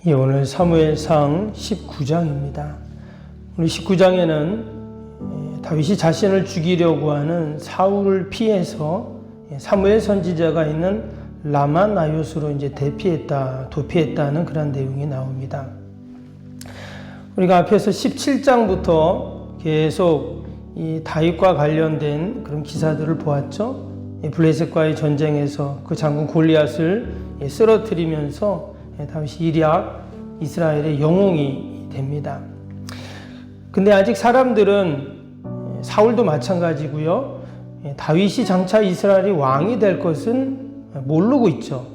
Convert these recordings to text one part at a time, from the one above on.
예, 오늘 사무엘상 19장입니다. 오늘 19장에는 다윗이 자신을 죽이려고 하는 사울을 피해서 사무엘 선지자가 있는 라마 나요스로 이제 도피했다는 그런 내용이 나옵니다. 우리가 앞에서 17장부터 계속 이 다윗과 관련된 그런 기사들을 보았죠. 블레셋과의 전쟁에서 그 장군 골리앗을 쓰러뜨리면서 다윗이 일약 이스라엘의 영웅이 됩니다. 근데 아직 사람들은 사울도 마찬가지고요. 다윗이 장차 이스라엘의 왕이 될 것은 모르고 있죠.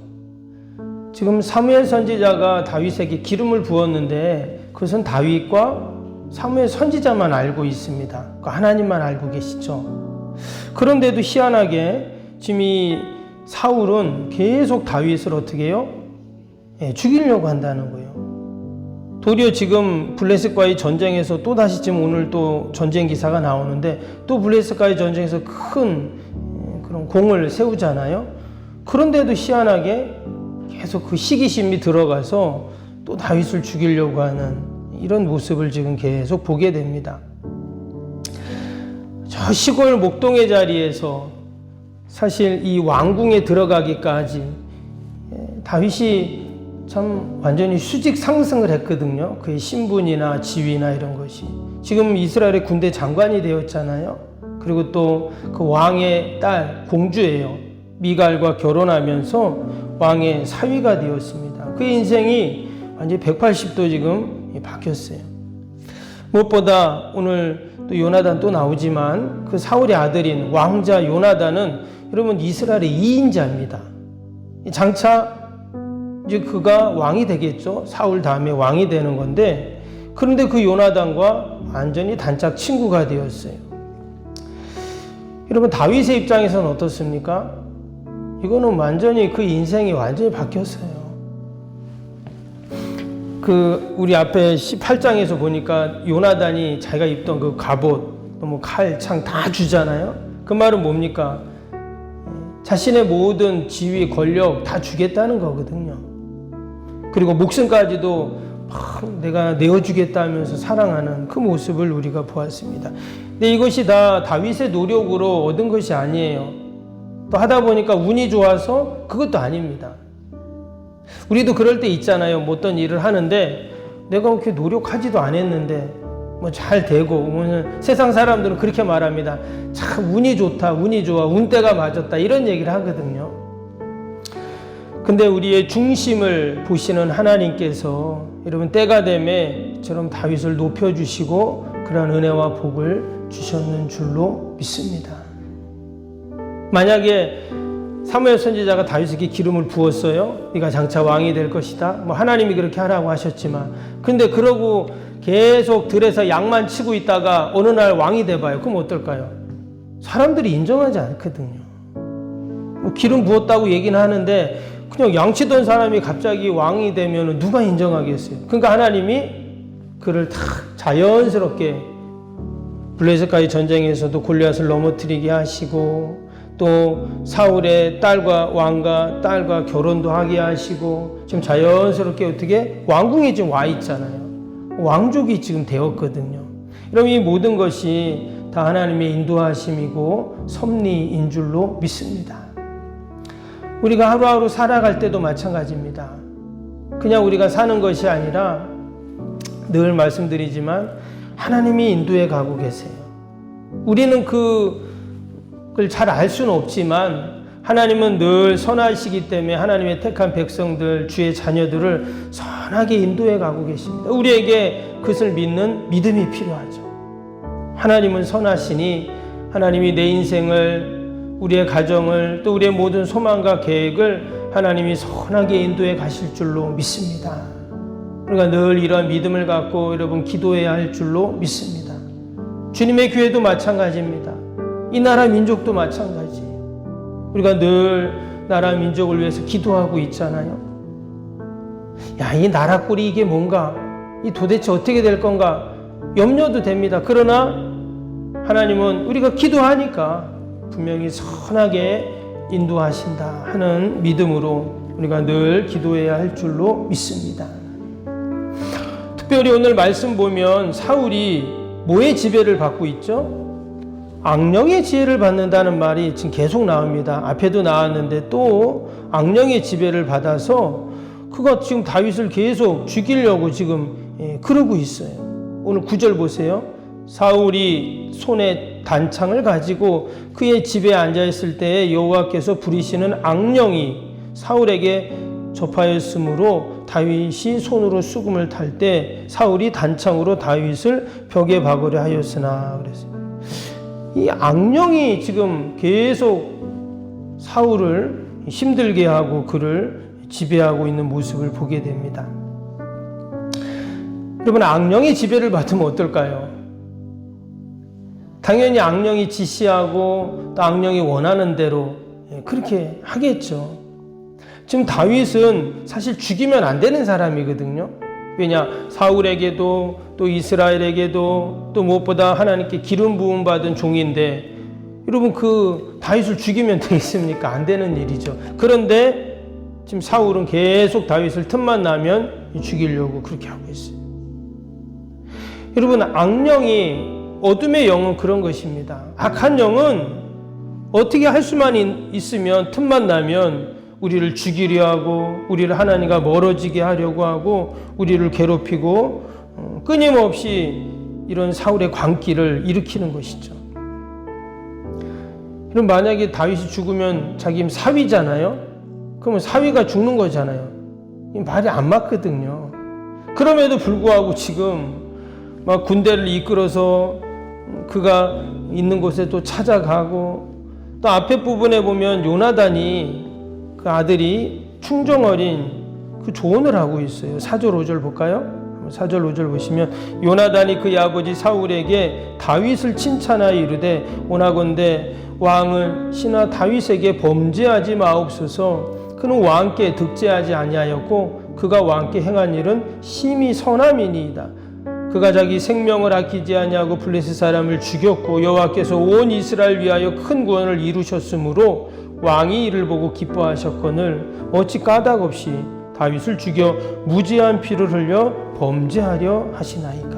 지금 사무엘 선지자가 다윗에게 기름을 부었는데 그것은 다윗과 사무엘 선지자만 알고 있습니다. 하나님만 알고 계시죠. 그런데도 희한하게 지금 이 사울은 계속 다윗을 어떻게 해요? 죽이려고 한다는 거예요. 도리어 지금 블레셋과의 전쟁에서 또 다시 지금 오늘 또 전쟁 기사가 나오는데 또 블레셋과의 전쟁에서 큰 그런 공을 세우잖아요. 그런데도 희한하게 계속 그 시기심이 들어가서 또 다윗을 죽이려고 하는 이런 모습을 지금 계속 보게 됩니다. 저 시골 목동의 자리에서 사실 이 왕궁에 들어가기까지 다윗이 참 완전히 수직 상승을 했거든요. 그의 신분이나 지위나 이런 것이. 지금 이스라엘의 군대 장관이 되었잖아요. 그리고 또 그 왕의 딸 공주예요. 미갈과 결혼하면서 왕의 사위가 되었습니다. 그의 인생이 완전히 180도 지금 바뀌었어요. 무엇보다 오늘 또 요나단 또 나오지만 그 사울의 아들인 왕자 요나단은 여러분 이스라엘의 2인자입니다. 장차 이제 그가 왕이 되겠죠. 사울 다음에 왕이 되는 건데, 그런데 그 요나단과 완전히 단짝 친구가 되었어요. 여러분 다윗의 입장에서는 어떻습니까? 이거는 완전히 그 인생이 완전히 바뀌었어요. 우리 앞에 18장에서 보니까 요나단이 자기가 입던 그 갑옷, 뭐 칼, 창 다 주잖아요. 그 말은 뭡니까? 자신의 모든 지위, 권력 다 주겠다는 거거든요. 그리고 목숨까지도 내가 내어주겠다 하면서 사랑하는 그 모습을 우리가 보았습니다. 근데 이것이 다 다윗의 노력으로 얻은 것이 아니에요. 또 하다 보니까 운이 좋아서 그것도 아닙니다. 우리도 그럴 때 있잖아요. 뭐 어떤 일을 하는데 내가 그렇게 노력하지도 않았는데 뭐 잘 되고, 세상 사람들은 그렇게 말합니다. 참 운이 좋다, 운이 좋아, 운때가 맞았다 이런 얘기를 하거든요. 근데 우리의 중심을 보시는 하나님께서 여러분 때가 되매 저런 다윗을 높여주시고 그런 은혜와 복을 주셨는 줄로 믿습니다. 만약에 사무엘 선지자가 다윗에게 기름을 부었어요. 네가 장차 왕이 될 것이다. 뭐 하나님이 그렇게 하라고 하셨지만, 근데 그러고 계속 들에서 양만 치고 있다가 어느 날 왕이 돼봐요. 그럼 어떨까요? 사람들이 인정하지 않거든요. 뭐 기름 부었다고 얘기는 하는데 그냥 양치던 사람이 갑자기 왕이 되면 누가 인정하겠어요? 그러니까 하나님이 그를 다 자연스럽게 블레셋과의 전쟁에서도 골리앗을 넘어뜨리게 하시고, 또 사울의 왕과 딸과 결혼도 하게 하시고, 지금 자연스럽게 어떻게 왕궁에 지금 와 있잖아요. 왕족이 지금 되었거든요. 여러분 이 모든 것이 다 하나님의 인도하심이고 섭리인 줄로 믿습니다. 우리가 하루하루 살아갈 때도 마찬가지입니다. 그냥 우리가 사는 것이 아니라 늘 말씀드리지만 하나님이 인도해 가고 계세요. 우리는 그걸 잘 알 수는 없지만 하나님은 늘 선하시기 때문에 하나님의 택한 백성들, 주의 자녀들을 선하게 인도해 가고 계십니다. 우리에게 그것을 믿는 믿음이 필요하죠. 하나님은 선하시니 하나님이 내 인생을, 우리의 가정을, 또 우리의 모든 소망과 계획을 하나님이 선하게 인도해 가실 줄로 믿습니다. 우리가 늘 이러한 믿음을 갖고 여러분 기도해야 할 줄로 믿습니다. 주님의 교회도 마찬가지입니다. 이 나라 민족도 마찬가지예요. 우리가 늘 나라 민족을 위해서 기도하고 있잖아요. 야, 이 나라 꼴이 이게 뭔가? 이 도대체 어떻게 될 건가? 염려도 됩니다. 그러나 하나님은 우리가 기도하니까 분명히 선하게 인도하신다 하는 믿음으로 우리가 늘 기도해야 할 줄로 믿습니다. 특별히 오늘 말씀 보면 사울이 뭐의 지배를 받고 있죠? 악령의 지혜를 받는다는 말이 지금 계속 나옵니다. 앞에도 나왔는데 또 악령의 지배를 받아서 그가 지금 다윗을 계속 죽이려고 지금 그러고 있어요. 오늘 9절 보세요. 사울이 손에 단창을 가지고 그의 집에 앉아있을 때에 여호와께서 부리시는 악령이 사울에게 접하였으므로 다윗이 손으로 수금을 탈 때 사울이 단창으로 다윗을 벽에 박으려 하였으나 그랬어요. 이 악령이 지금 계속 사울을 힘들게 하고 그를 지배하고 있는 모습을 보게 됩니다. 여러분, 악령의 지배를 받으면 어떨까요? 당연히 악령이 지시하고 또 악령이 원하는 대로 그렇게 하겠죠. 지금 다윗은 사실 죽이면 안 되는 사람이거든요. 왜냐, 사울에게도 또 이스라엘에게도 또 무엇보다 하나님께 기름 부음 받은 종인데, 여러분 그 다윗을 죽이면 되겠습니까? 안 되는 일이죠. 그런데 지금 사울은 계속 다윗을 틈만 나면 죽이려고 그렇게 하고 있어요. 여러분, 악령이, 어둠의 영은 그런 것입니다. 악한 영은 어떻게 할 수만 있으면, 틈만 나면 우리를 죽이려 하고 우리를 하나님과 멀어지게 하려고 하고 우리를 괴롭히고 끊임없이 이런 사울의 광기를 일으키는 것이죠. 그럼 만약에 다윗이 죽으면 자기 사위잖아요. 그러면 사위가 죽는 거잖아요. 말이 안 맞거든요. 그럼에도 불구하고 지금 막 군대를 이끌어서 그가 있는 곳에 또 찾아가고, 또 앞에 부분에 보면 요나단이 그 아들이 충정 어린 그 조언을 하고 있어요. 4절 5절 볼까요? 4절 5절 보시면, 요나단이 그의 아버지 사울에게 다윗을 칭찬하여 이르되 원하건대 왕을 신하 다윗에게 범죄하지 마옵소서. 그는 왕께 득죄하지 아니하였고 그가 왕께 행한 일은 심히 선함이니이다. 그가 자기 생명을 아끼지 아니하고 블레셋 사람을 죽였고 여호와께서 온 이스라엘 위하여 큰 구원을 이루셨으므로 왕이 이를 보고 기뻐하셨거늘 어찌 까닭없이 다윗을 죽여 무지한 피를 흘려 범죄하려 하시나이까.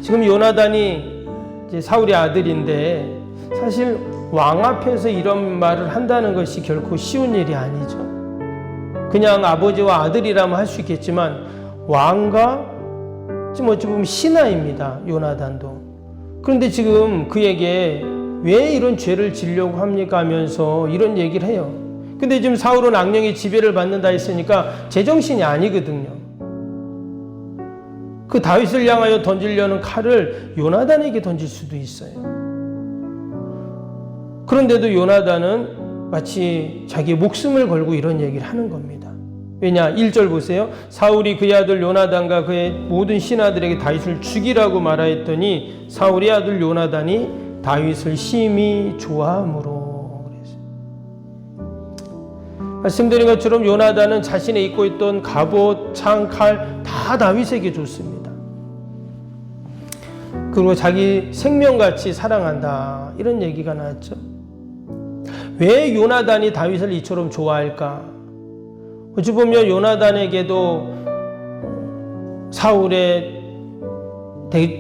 지금 요나단이 이제 사울의 아들인데, 사실 왕 앞에서 이런 말을 한다는 것이 결코 쉬운 일이 아니죠. 그냥 아버지와 아들이라면 할 수 있겠지만 왕과 지금 어찌 보면 신하입니다, 요나단도. 그런데 지금 그에게 왜 이런 죄를 지려고 합니까 하면서 이런 얘기를 해요. 근데 지금 사울은 악령의 지배를 받는다 했으니까 제정신이 아니거든요. 그 다윗을 향하여 던지려는 칼을 요나단에게 던질 수도 있어요. 그런데도 요나단은 마치 자기 목숨을 걸고 이런 얘기를 하는 겁니다. 왜냐, 1절 보세요. 사울이 그의 아들 요나단과 그의 모든 신하들에게 다윗을 죽이라고 말하였더니 사울의 아들 요나단이 다윗을 심히 좋아함으로. 그랬어요. 말씀드린 것처럼 요나단은 자신이 입고 있던 갑옷, 창, 칼 다 다윗에게 줬습니다. 그리고 자기 생명같이 사랑한다, 이런 얘기가 나왔죠. 왜 요나단이 다윗을 이처럼 좋아할까? 어찌 보면 요나단에게도 사울의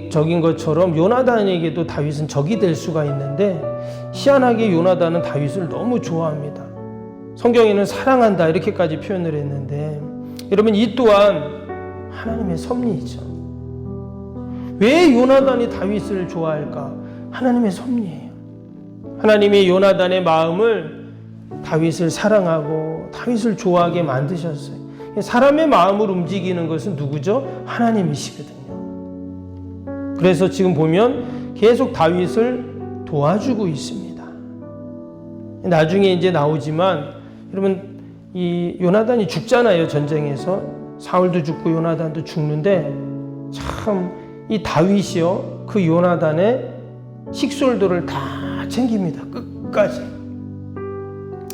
적인 것처럼 요나단에게도 다윗은 적이 될 수가 있는데, 희한하게 요나단은 다윗을 너무 좋아합니다. 성경에는 사랑한다 이렇게까지 표현을 했는데, 여러분 이 또한 하나님의 섭리이죠. 왜 요나단이 다윗을 좋아할까? 하나님의 섭리예요. 하나님이 요나단의 마음을 다윗을 사랑하고 다윗을 좋아하게 만드셨어요. 사람의 마음을 움직이는 것은 누구죠? 하나님이시거든요. 그래서 지금 보면 계속 다윗을 도와주고 있습니다. 나중에 이제 나오지만, 여러분 이 요나단이 죽잖아요, 전쟁에서. 사울도 죽고 요나단도 죽는데, 참 이 다윗이요, 그 요나단의 식솔들을 다 챙깁니다, 끝까지.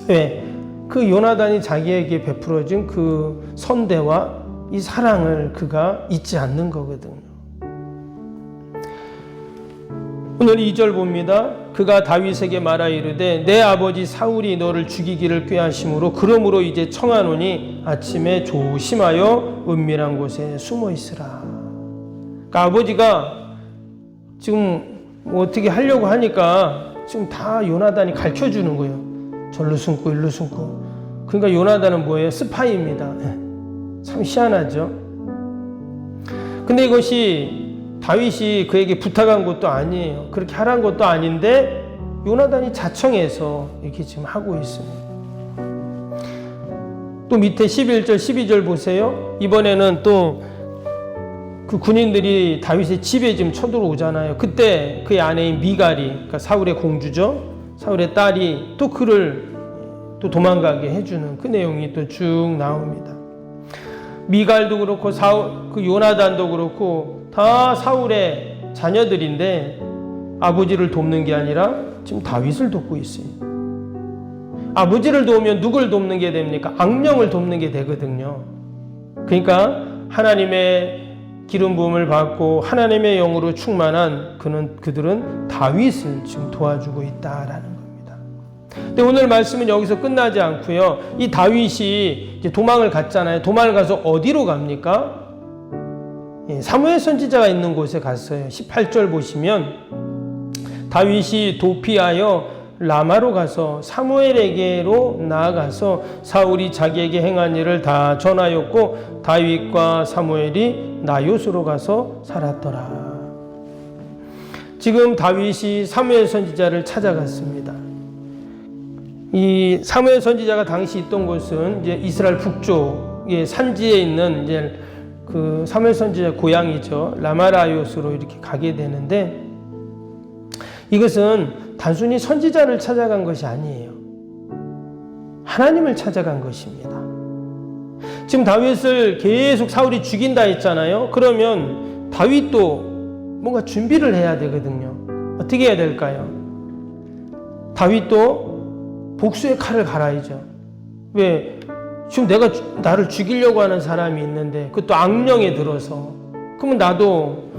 왜? 그 요나단이 자기에게 베풀어준 그 선대와 이 사랑을 그가 잊지 않는 거거든요. 오늘 2절 봅니다. 그가 다윗에게 말하 이르되 내 아버지 사울이 너를 죽이기를 꾀하심으로 그러므로 이제 청하노니 아침에 조심하여 은밀한 곳에 숨어 있으라. 그러니까 아버지가 지금 어떻게 하려고 하니까 지금 다 요나단이 가르쳐주는 거예요. 절로 숨고 일로 숨고. 그러니까 요나단은 뭐예요? 스파이입니다. 참 희한하죠. 근데 이것이 다윗이 그에게 부탁한 것도 아니에요. 그렇게 하라는 것도 아닌데 요나단이 자청해서 이렇게 지금 하고 있습니다. 또 밑에 11절 12절 보세요. 이번에는 또 그 군인들이 다윗의 집에 지금 쳐들어오잖아요. 그때 그의 아내인 미갈이, 그러니까 사울의 공주죠. 사울의 딸이 또 그를 또 도망가게 해주는 그 내용이 또 쭉 나옵니다. 미갈도 그렇고 그 요나단도 그렇고 다 사울의 자녀들인데 아버지를 돕는 게 아니라 지금 다윗을 돕고 있어요. 아버지를 도우면 누굴 돕는 게 됩니까? 악령을 돕는 게 되거든요. 그러니까 하나님의 기름 부음을 받고 하나님의 영으로 충만한 그들은 다윗을 지금 도와주고 있다라는 겁니다. 근데 오늘 말씀은 여기서 끝나지 않고요. 이 다윗이 이제 도망을 갔잖아요. 도망을 가서 어디로 갑니까? 사무엘 선지자가 있는 곳에 갔어요. 18절 보시면 다윗이 도피하여 라마로 가서 사무엘에게로 나아가서 사울이 자기에게 행한 일을 다 전하였고 다윗과 사무엘이 나요스로 가서 살았더라. 지금 다윗이 사무엘 선지자를 찾아갔습니다. 이 사무엘 선지자가 당시 있던 곳은 이제 이스라엘 북쪽의 산지에 있는 이제 그 사무엘 선지자의 고향이죠. 라마라요스로 이렇게 가게 되는데 이것은 단순히 선지자를 찾아간 것이 아니에요. 하나님을 찾아간 것입니다. 지금 다윗을 계속 사울이 죽인다 했잖아요. 그러면 다윗도 뭔가 준비를 해야 되거든요. 어떻게 해야 될까요? 다윗도 복수의 칼을 갈아야죠. 왜? 지금 나를 죽이려고 하는 사람이 있는데 그것도 악령에 들어서 그러면 나도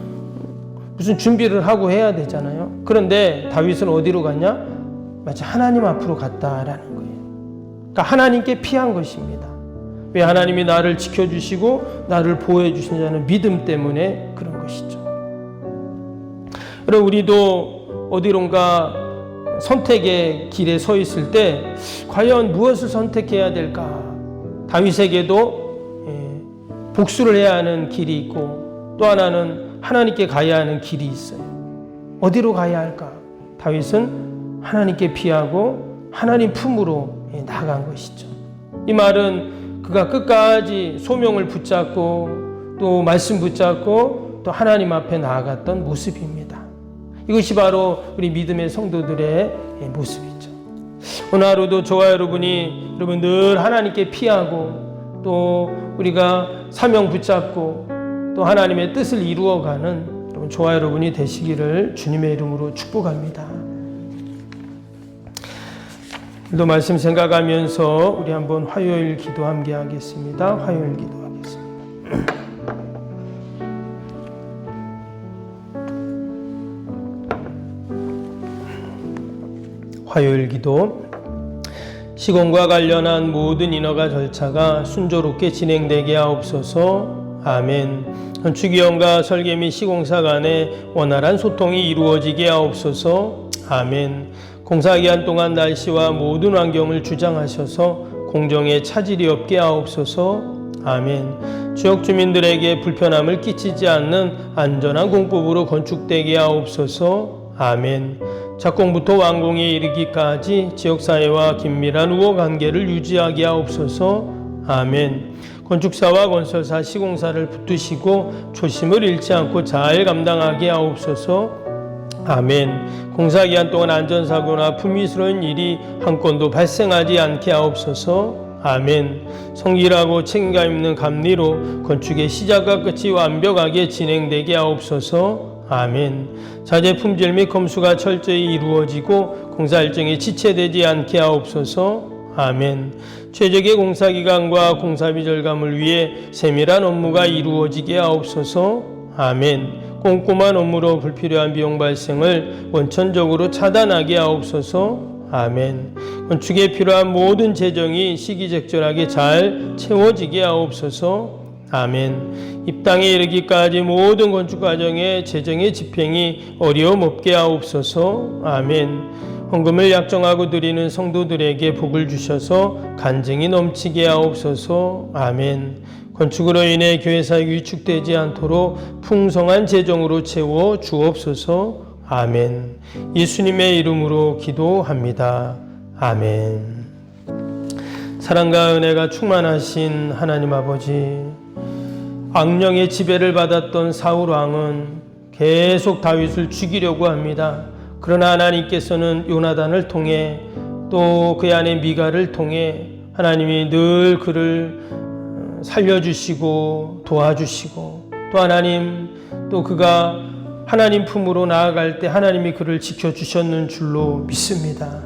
무슨 준비를 하고 해야 되잖아요. 그런데 다윗은 어디로 갔냐? 마치 하나님 앞으로 갔다라는 거예요. 그러니까 하나님께 피한 것입니다. 왜? 하나님이 나를 지켜주시고 나를 보호해 주신다는 믿음 때문에 그런 것이죠. 여러분, 우리도 어디론가 선택의 길에 서 있을 때 과연 무엇을 선택해야 될까? 다윗에게도 복수를 해야 하는 길이 있고 또 하나는 하나님께 가야 하는 길이 있어요. 어디로 가야 할까? 다윗은 하나님께 피하고 하나님 품으로 나아간 것이죠. 이 말은 그가 끝까지 소명을 붙잡고 또 말씀 붙잡고 또 하나님 앞에 나아갔던 모습입니다. 이것이 바로 우리 믿음의 성도들의 모습이죠. 오늘 하루도 저와 여러분이 늘 하나님께 피하고 또 우리가 사명 붙잡고 또 하나님의 뜻을 이루어가는 저와 여러분이 되시기를 주님의 이름으로 축복합니다. 오늘도 말씀 생각하면서 우리 한번 화요일 기도 함께 하겠습니다. 화요일 기도하겠습니다. 화요일 기도. 시공과 관련한 모든 인허가 절차가 순조롭게 진행되게 하옵소서. 아멘. 건축위원과 설계 및 시공사 간의 원활한 소통이 이루어지게 하옵소서. 아멘. 공사 기간 동안 날씨와 모든 환경을 주장하셔서 공정에 차질이 없게 하옵소서. 아멘. 지역 주민들에게 불편함을 끼치지 않는 안전한 공법으로 건축되게 하옵소서. 아멘. 착공부터 완공에 이르기까지 지역사회와 긴밀한 우호관계를 유지하게 하옵소서. 아멘. 건축사와 건설사, 시공사를 붙드시고 초심을 잃지 않고 잘 감당하게 하옵소서. 아멘. 공사기간 동안 안전사고나 품위스러운 일이 한 건도 발생하지 않게 하옵소서. 아멘. 성실하고 책임감 있는 감리로 건축의 시작과 끝이 완벽하게 진행되게 하옵소서. 아멘. 자재 품질 및 검수가 철저히 이루어지고 공사 일정이 지체되지 않게 하옵소서. 아멘. 최적의 공사기간과 공사비 절감을 위해 세밀한 업무가 이루어지게 하옵소서. 아멘. 꼼꼼한 업무로 불필요한 비용 발생을 원천적으로 차단하게 하옵소서. 아멘. 건축에 필요한 모든 재정이 시기적절하게 잘 채워지게 하옵소서. 아멘. 입당에 이르기까지 모든 건축 과정의 재정의 집행이 어려움 없게 하옵소서. 아멘. 헌금을 약정하고 드리는 성도들에게 복을 주셔서 간증이 넘치게 하옵소서. 아멘. 건축으로 인해 교회 사역이 위축되지 않도록 풍성한 재정으로 채워 주옵소서. 아멘. 예수님의 이름으로 기도합니다. 아멘. 사랑과 은혜가 충만하신 하나님 아버지, 악령의 지배를 받았던 사울 왕은 계속 다윗을 죽이려고 합니다. 그러나 하나님께서는 요나단을 통해 또 그의 아내 미가를 통해 하나님이 늘 그를 살려주시고 도와주시고, 또 하나님, 또 그가 하나님 품으로 나아갈 때 하나님이 그를 지켜주셨는 줄로 믿습니다.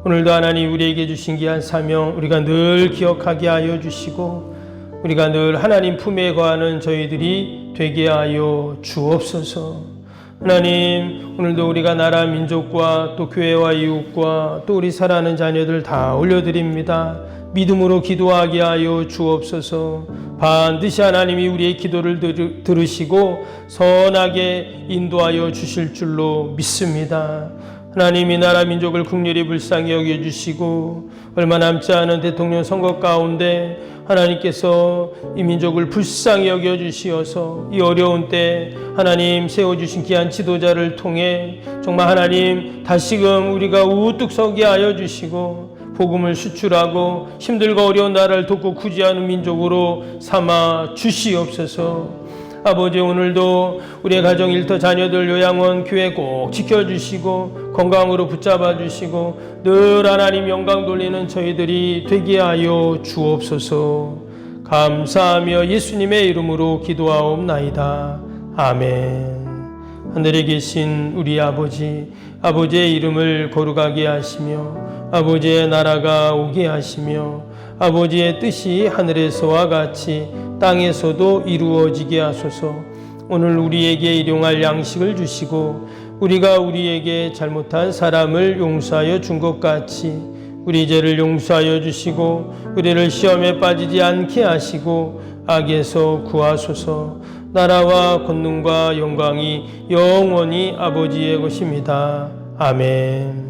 오늘도 하나님 우리에게 주신 귀한 사명 우리가 늘 기억하게 하여 주시고, 우리가 늘 하나님 품에 거하는 저희들이 되게 하여 주옵소서. 하나님, 오늘도 우리가 나라 민족과 또 교회와 이웃과 또 우리 사랑하는 자녀들 다 올려드립니다. 믿음으로 기도하게 하여 주옵소서. 반드시 하나님이 우리의 기도를 들으시고 선하게 인도하여 주실 줄로 믿습니다. 하나님, 이 나라 민족을 긍휼히 불쌍히 여겨주시고 얼마 남지 않은 대통령 선거 가운데 하나님께서 이 민족을 불쌍히 여겨주시어서 이 어려운 때 하나님 세워주신 귀한 지도자를 통해 정말 하나님 다시금 우리가 우뚝 서게 하여 주시고 복음을 수출하고 힘들고 어려운 나라를 돕고 구제하는 민족으로 삼아 주시옵소서. 아버지, 오늘도 우리의 가정, 일터, 자녀들, 요양원, 교회 꼭 지켜주시고 건강으로 붙잡아 주시고 늘 하나님 영광 돌리는 저희들이 되게 하여 주옵소서. 감사하며 예수님의 이름으로 기도하옵나이다. 아멘. 하늘에 계신 우리 아버지, 아버지의 이름을 거룩하게 하시며 아버지의 나라가 오게 하시며 아버지의 뜻이 하늘에서와 같이 땅에서도 이루어지게 하소서. 오늘 우리에게 일용할 양식을 주시고 우리가 우리에게 잘못한 사람을 용서하여 준 것 같이 우리 죄를 용서하여 주시고 우리를 시험에 빠지지 않게 하시고 악에서 구하소서. 나라와 권능과 영광이 영원히 아버지의 것입니다. 아멘.